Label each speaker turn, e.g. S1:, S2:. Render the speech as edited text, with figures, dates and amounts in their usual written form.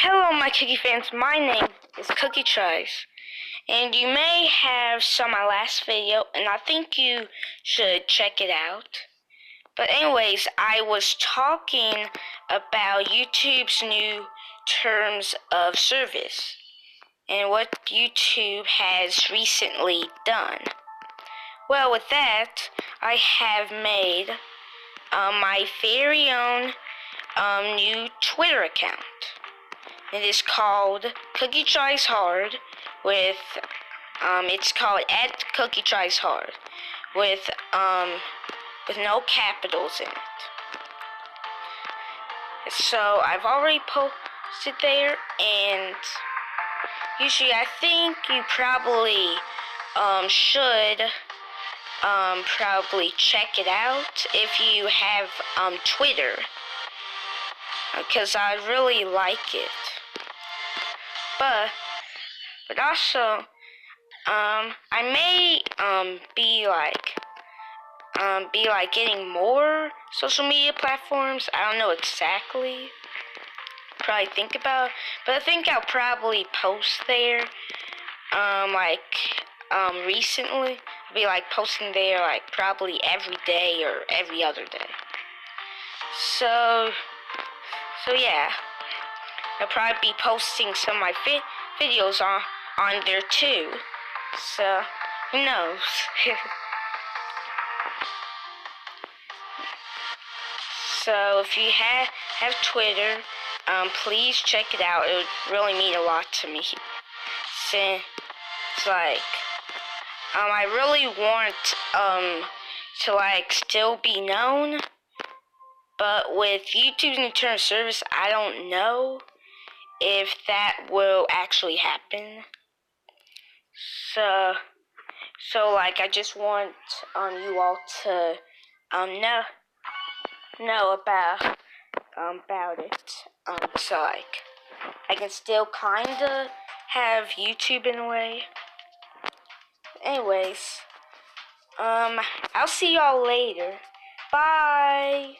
S1: Hello, my cookie fans. My name is cookietrieshard, and you may have saw my last video, and I think you should check it out. But anyways, I was talking about YouTube's new terms of service and what YouTube has recently done. Well, with that, I have made my very own new Twitter account. It is called cookietrieshard with it's called @cookietrieshard with no capitals in it. So I've already posted there, and usually I think you probably should probably check it out if you have Twitter, because I really like it. But also, I may be like getting more social media platforms. I don't know exactly. Probably think about, but I think I'll probably post there. Recently, I'll be like posting there like probably every day or every other day. So yeah. I'll probably be posting some of my videos on there too. So, who knows? So, if you have Twitter, please check it out. It would really mean a lot to me. Since, like, I really want, to, like, still be known. But with YouTube's new term of service, I don't know if that will actually happen. So like, I just want you all to know about it. So like, I can still kinda have YouTube in a way. Anyways, I'll see y'all later. Bye.